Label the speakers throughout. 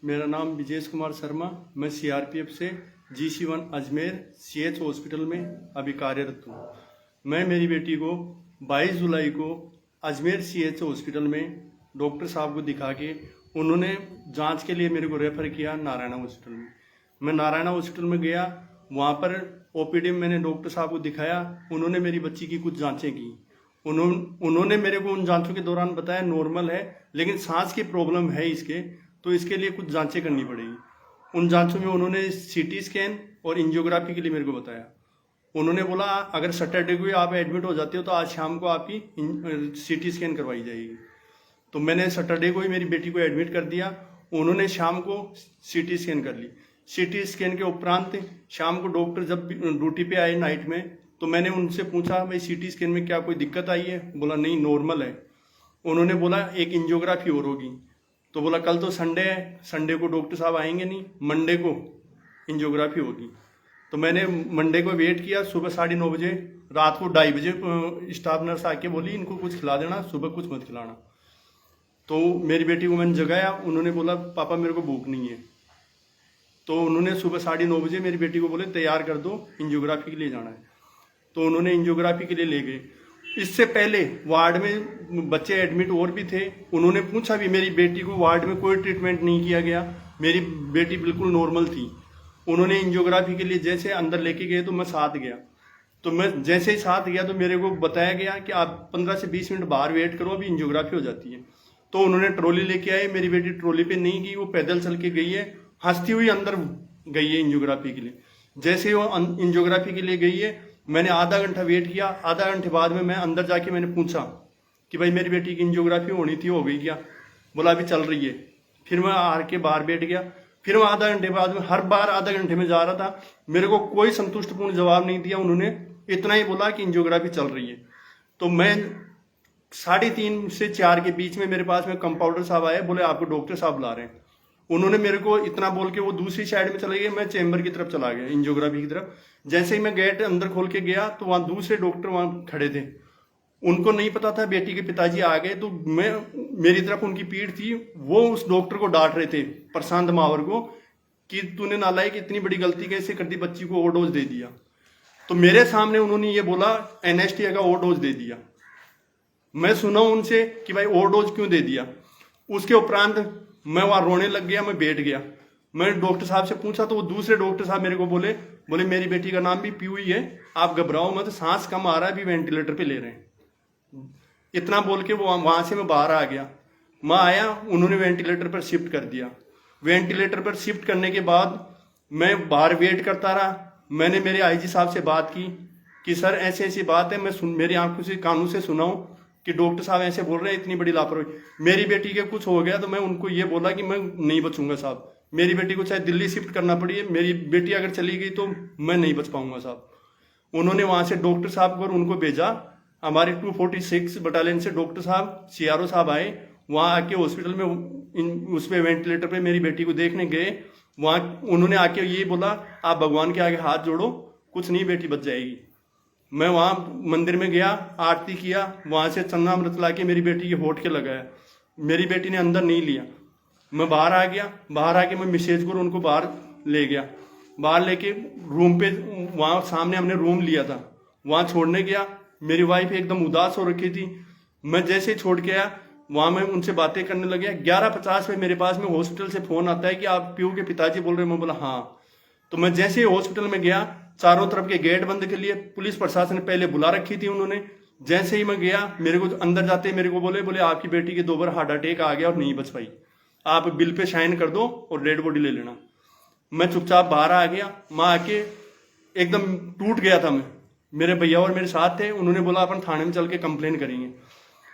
Speaker 1: मेरा नाम विजेश कुमार शर्मा, मैं सीआरपीएफ से GC1 अजमेर CH हॉस्पिटल में अभी कार्यरत हूँ। मैं मेरी बेटी को 22 जुलाई को अजमेर CH हॉस्पिटल में डॉक्टर साहब को दिखा के उन्होंने जांच के लिए मेरे को रेफ़र किया नारायणा हॉस्पिटल में। मैं नारायणा हॉस्पिटल में गया, वहाँ पर OPD में मैंने डॉक्टर साहब को दिखाया। उन्होंने मेरी बच्ची की कुछ जाँचें की। उन्होंने मेरे को उन जांचों के दौरान बताया नॉर्मल है, लेकिन सांस की प्रॉब्लम है इसके, तो इसके लिए कुछ जांचें करनी पड़ेगी। उन जांचों में उन्होंने CT स्कैन और एंजियोग्राफी के लिए मेरे को बताया। उन्होंने बोला अगर सैटरडे को आप एडमिट हो जाते हो तो आज शाम को आपकी CT स्कैन करवाई जाएगी। तो मैंने सैटरडे को ही मेरी बेटी को एडमिट कर दिया। उन्होंने शाम को CT स्कैन कर ली। CT स्कैन के उपरांत शाम को डॉक्टर जब ड्यूटी पे आए नाइट में, तो मैंने उनसे पूछा भाई CT स्कैन में क्या कोई दिक्कत आई है? बोला नहीं, नॉर्मल है। उन्होंने बोला एक एंजियोग्राफी और होगी। तो बोला कल तो संडे है, संडे को डॉक्टर साहब आएंगे नहीं, मंडे को एंजियोग्राफी होगी। तो मैंने मंडे को वेट किया। सुबह 9:30 बजे, रात को 2:30 बजे स्टाफ नर्स आके बोली इनको कुछ खिला देना, सुबह कुछ मत खिलाना। तो मेरी बेटी को मैंने जगाया। उन्होंने बोला पापा मेरे को भूख नहीं है। तो उन्होंने सुबह 9:30 बजे मेरी बेटी को बोले तैयार कर दो, एंजियोग्राफी के लिए जाना है। तो उन्होंने एंजियोग्राफी के लिए ले गए। इससे पहले वार्ड में बच्चे एडमिट और भी थे। उन्होंने पूछा भी, मेरी बेटी को वार्ड में कोई ट्रीटमेंट नहीं किया गया, मेरी बेटी बिल्कुल नॉर्मल थी। उन्होंने एंजियोग्राफी के लिए जैसे अंदर लेके गए तो मैं साथ गया। तो मैं जैसे ही साथ गया तो मेरे को बताया गया कि आप 15 से 20 मिनट बाहर वेट करो, अभी एंजियोग्राफी हो जाती है। तो उन्होंने ट्रॉली लेके आए। मेरी बेटी ट्रॉली पे नहीं गई, वो पैदल चल के गई है, हंसती हुई अंदर गई है एंजियोग्राफी के लिए। जैसे ही वो एंजियोग्राफी के लिए गई है, मैंने आधा घंटा वेट किया। आधा घंटे बाद में मैं अंदर जाके मैंने पूछा कि भाई मेरी बेटी की एंजियोग्राफी होनी थी, हो गई क्या? बोला अभी चल रही है। फिर मैं आर के बाहर बैठ गया। फिर मैं आधा घंटे बाद में, हर बार आधा घंटे में जा रहा था, मेरे को कोई संतुष्टपूर्ण जवाब नहीं दिया। उन्होंने इतना ही बोला कि एंजियोग्राफी चल रही है। तो मैं 3:30 से 4 के बीच में मेरे पास में कंपाउंडर साहब आए, बोले आपको डॉक्टर साहब बुला रहे हैं। उन्होंने मेरे को इतना बोल के वो दूसरी साइड में चले गए। मैं चैम्बर की तरफ चला गया, एंजियोग्राफी की तरफ। जैसे ही मैं गेट अंदर खोल के गया तो वहाँ दूसरे डॉक्टर वहाँ खड़े थे। उनको नहीं पता था बेटी के पिताजी आ गए, तो मेरी तरफ उनकी पीठ थी। वो उस डॉक्टर को डांट रहे थे, प्रशांत मावर को, कि तूने नालायक इतनी बड़ी गलती कैसे कर दी, बच्ची को ओवरडोज दे दिया। तो मेरे सामने उन्होंने ये बोला एनेस्थीसिया का ओवरडोज दे दिया। मैं सुना उनसे कि भाई ओवरडोज क्यों दे दिया। उसके उपरांत मैं वहां रोने लग गया, मैं बैठ गया। मैंने डॉक्टर साहब से पूछा तो वो दूसरे डॉक्टर साहब मेरे को बोले मेरी बेटी का नाम भी पीयू ही है, आप घबराओ मत, सांस कम आ रहा है, अभी वेंटिलेटर पे ले रहे हैं। इतना बोल के वो वहां से मैं बाहर आ गया। मैं आया, उन्होंने वेंटिलेटर पर शिफ्ट कर दिया। वेंटिलेटर पर शिफ्ट करने के बाद मैं बाहर वेट करता रहा। मैंने मेरे IG साहब से बात की कि सर ऐसी ऐसी बात है, मैं मेरी आंखों से कानों से सुना हूं कि डॉक्टर साहब ऐसे बोल रहे हैं, इतनी बड़ी लापरवाही। मेरी बेटी के कुछ हो गया तो मैं उनको ये बोला कि मैं नहीं बचूंगा साहब, मेरी बेटी को चाहे दिल्ली शिफ्ट करना पड़ी, मेरी बेटी अगर चली गई तो मैं नहीं बच पाऊंगा साहब। उन्होंने वहां से डॉक्टर साहब को उनको भेजा। हमारे 246 बटालियन से डॉक्टर साहब, CRO साहब आए। वहां आके हॉस्पिटल में उस पे वेंटिलेटर पे मेरी बेटी को देखने गए। वहां उन्होंने आके ये बोला आप भगवान के आगे हाथ जोड़ो, कुछ नहीं, बेटी बच जाएगी। मैं वहाँ मंदिर में गया, आरती किया, वहाँ से चन्ना अमृत ला के मेरी बेटी के होठ के लगाया। मेरी बेटी ने अंदर नहीं लिया। मैं बाहर आ गया। बाहर आके मैं मैसेज को उनको बाहर ले गया। बाहर लेके रूम पे, वहाँ सामने हमने रूम लिया था, वहाँ छोड़ने गया। मेरी वाइफ एकदम उदास हो रखी थी। मैं जैसे ही छोड़ के आया, वहाँ मैं उनसे बातें करने लग गया। 11:50 में मेरे पास में हॉस्पिटल से फोन आता है कि आप पीयू के पिताजी बोल रहे हैं। मैं बोला हाँ। तो मैं जैसे ही हॉस्पिटल में गया, चारों तरफ के गेट बंद के लिए पुलिस प्रशासन ने पहले बुला रखी थी उन्होंने। जैसे ही मैं गया, मेरे को अंदर जाते मेरे को बोले आपकी बेटी के 2 बार हार्ट अटैक आ गया और नहीं बच पाई, आप बिल पे साइन कर दो और डेड बॉडी ले लेना। मैं चुपचाप बाहर आ गया। मैं आके एकदम टूट गया था। मैं, मेरे भैया और मेरे साथ थे। उन्होंने बोला अपन थाने में चल के कंप्लेन करेंगे।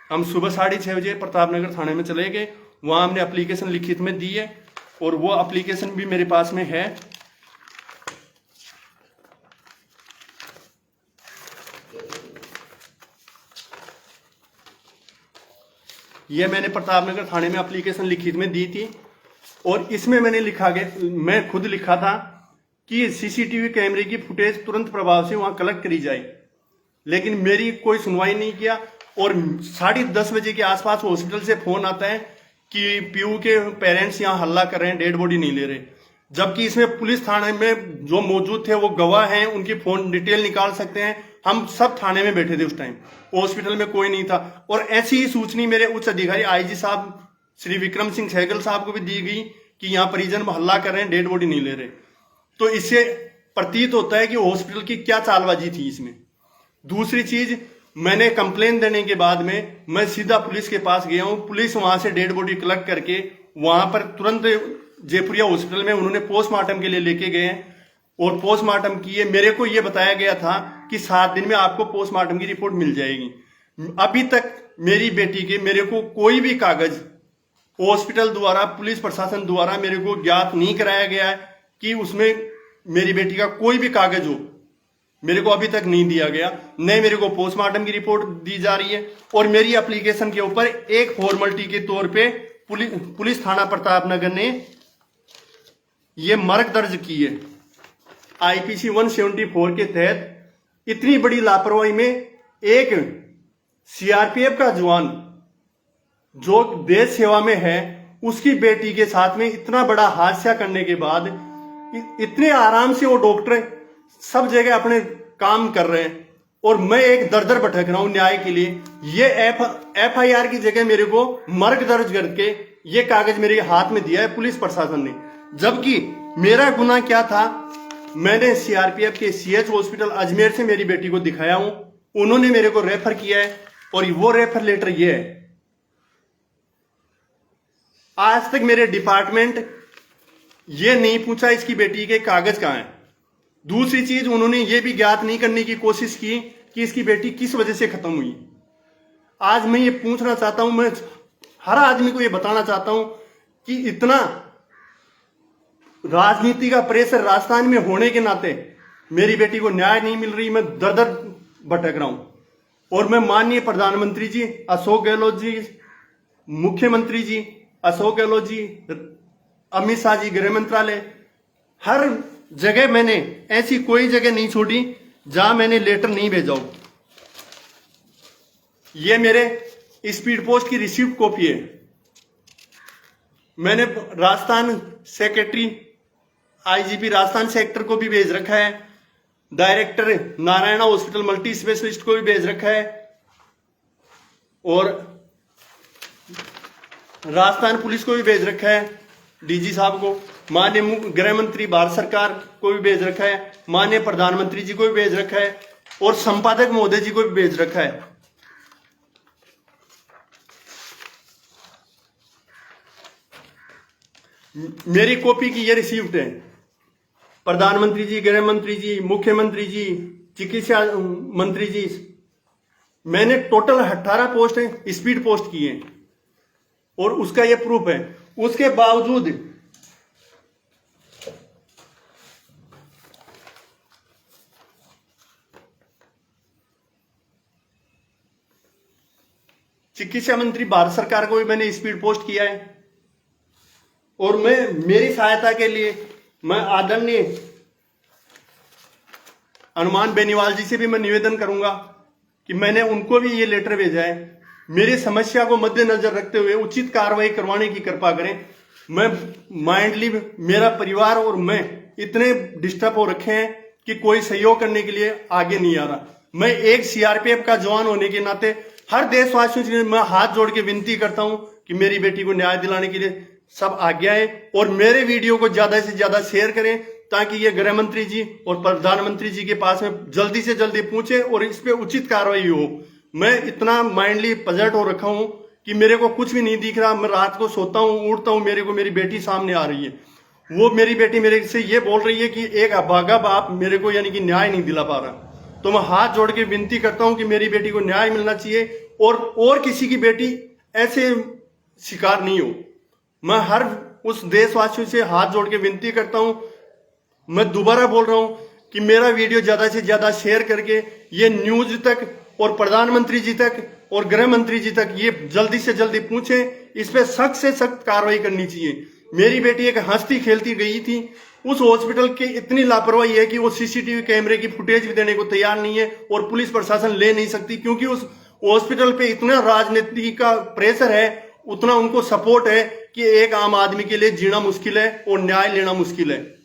Speaker 1: हम सुबह 6:30 बजे प्रताप नगर थाने में चले गए। वहाँ हमने एप्लीकेशन लिखित में दी है और वो एप्लीकेशन भी मेरे पास में है। ये मैंने प्रतापनगर थाने में एप्लीकेशन लिखित में दी थी और इसमें मैंने मैं खुद लिखा था कि CCTV कैमरे की फुटेज तुरंत प्रभाव से वहां कलेक्ट करी जाए, लेकिन मेरी कोई सुनवाई नहीं किया। और 10:30 बजे के आसपास हॉस्पिटल से फोन आता है कि पीयू के पेरेंट्स यहाँ हल्ला कर रहे हैं, डेड बॉडी नहीं ले रहे, जबकि इसमें पुलिस थाने में जो मौजूद थे वो गवाह हैं, उनकी फोन डिटेल निकाल सकते हैं। हम सब थाने में बैठे थे उस टाइम, हॉस्पिटल में कोई नहीं था। और ऐसी ही सूचना मेरे उच्च अधिकारी आईजी साहब श्री विक्रम सिंह सहगल साहब को भी दी गई कि यहाँ परिजन हल्ला कर रहे हैं, डेड बॉडी नहीं ले रहे। तो इससे प्रतीत होता है कि हॉस्पिटल की क्या चालबाजी थी इसमें। दूसरी चीज, मैंने कंप्लेन देने के बाद में मैं सीधा पुलिस के पास गया हूं। पुलिस वहां से डेड बॉडी कलेक्ट करके वहां पर तुरंत जयपुरिया हॉस्पिटल में उन्होंने पोस्टमार्टम के लिए लेके गए और पोस्टमार्टम किए। मेरे को यह बताया गया था कि 7 दिन में आपको पोस्टमार्टम की रिपोर्ट मिल जाएगी। अभी तक मेरी बेटी के मेरे को कोई भी कागज हॉस्पिटल द्वारा, पुलिस प्रशासन द्वारा मेरे को ज्ञात नहीं कराया गया है कि उसमें मेरी बेटी का कोई भी कागज हो, मेरे को अभी तक नहीं दिया गया। न मेरे को पोस्टमार्टम की रिपोर्ट दी जा रही है। और मेरी एप्लीकेशन के ऊपर एक फॉर्मेलिटी के तौर पे पुलिस थाना प्रतापनगर ने ये मर्क दर्ज की है आईपीसी 174 के तहत। इतनी बड़ी लापरवाही में एक सीआरपीएफ का जवान जो देश सेवा में है, उसकी बेटी के साथ में इतना बड़ा हादसा करने के बाद इतने आराम से वो डॉक्टर सब जगह अपने काम कर रहे हैं और मैं एक दर दर भटक रहा हूं न्याय के लिए। ये एफआईआर की जगह मेरे को मर्ग दर्ज करके ये कागज मेरे हाथ में दिया है पुलिस प्रशासन ने। जबकि मेरा गुनाह क्या था, मैंने सीआरपीएफ के सीएच हॉस्पिटल अजमेर से मेरी बेटी को दिखाया हूं, उन्होंने मेरे को रेफर किया है और वो रेफर लेटर ये है। आज तक मेरे डिपार्टमेंट ये नहीं पूछा इसकी बेटी के कागज कहां हैं। दूसरी चीज, उन्होंने ये भी ज्ञात नहीं करने की कोशिश की कि इसकी बेटी किस वजह से खत्म हुई। आज मैं ये पूछना चाहता हूं, मैं हर आदमी को ये बताना चाहता हूं कि इतना राजनीति का प्रेशर राजस्थान में होने के नाते मेरी बेटी को न्याय नहीं मिल रही, मैं दर दर भटक रहा हूं। और मैं माननीय प्रधानमंत्री जी अशोक गहलोत जी, मुख्यमंत्री जी अशोक गहलोत जी, अमित शाह जी गृह मंत्रालय, हर जगह मैंने ऐसी कोई जगह नहीं छोड़ी जहां मैंने लेटर नहीं भेजा हो। ये मेरे स्पीड पोस्ट की रिसीव्ड कॉपी है। मैंने Rajasthan secretary IGP Rajasthan sector को भी भेज रखा है, director Narayana hospital multi specialist को भी भेज रखा है और राजस्थान पुलिस को भी भेज रखा है, डीजी साहब को, माननीय गृह मंत्री भारत सरकार को भी भेज रखा है, माननीय प्रधानमंत्री जी को भी भेज रखा है और संपादक महोदय जी को भी भेज रखा है। मेरी कॉपी की ये रिसीव्ड है। प्रधानमंत्री जी, गृह मंत्री जी, मुख्यमंत्री जी, चिकित्सा मंत्री जी, मैंने टोटल 18 पोस्ट स्पीड पोस्ट की है और उसका ये प्रूफ है। उसके बावजूद चिकित्सा मंत्री भारत सरकार को भी मैंने स्पीड पोस्ट किया है। और मैं मेरी सहायता के लिए मैं आदरणीय हनुमान बेनीवाल जी से भी मैं निवेदन करूंगा कि मैंने उनको भी ये लेटर भेजा है। मेरी समस्या को मद्देनजर रखते हुए उचित कार्रवाई करवाने की कृपा करें। मैं माइंडली, मेरा परिवार और मैं इतने डिस्टर्ब हो रखे हैं कि कोई सहयोग करने के लिए आगे नहीं आ रहा। मैं एक सीआरपीएफ का जवान होने के नाते हर देशवासियों से मैं हाथ जोड़ के विनती करता हूं कि मेरी बेटी को न्याय दिलाने के लिए सब आगे आए और मेरे वीडियो को ज्यादा से ज्यादा शेयर करें ताकि ये गृह मंत्री जी और प्रधानमंत्री जी के पास में जल्दी से जल्दी पहुंचे और इस पे उचित कार्रवाई हो। मैं इतना माइंडली पजट हो रखा हूं कि मेरे को कुछ भी नहीं दिख रहा। मैं रात को सोता हूं, उठता हूं, मेरे को मेरी बेटी सामने आ रही है। वो मेरी बेटी मेरे से ये बोल रही है कि एक अभागा बाप मेरे को यानी कि न्याय नहीं दिला पा रहा। तो मैं हाथ जोड़ के विनती करता हूं कि मेरी बेटी को न्याय मिलना चाहिए और किसी की बेटी ऐसे शिकार नहीं हो। मैं हर उस देशवासियों से हाथ जोड़ के विनती करता हूं। मैं दोबारा बोल रहा हूं कि मेरा वीडियो ज्यादा से ज्यादा शेयर करके ये न्यूज तक और प्रधानमंत्री जी तक और गृह मंत्री जी तक ये जल्दी से जल्दी पूछे। इस पे सख्त से सख्त कार्रवाई करनी चाहिए। मेरी बेटी एक हंसती खेलती गई थी, उस हॉस्पिटल की इतनी लापरवाही है कि वो सीसीटीवी कैमरे की फुटेज भी देने को तैयार नहीं है और पुलिस प्रशासन ले नहीं सकती क्योंकि उस हॉस्पिटल पे इतना राजनीति का प्रेशर है उतना उनको सपोर्ट है कि एक आम आदमी के लिए जीना मुश्किल है और न्याय लेना मुश्किल है।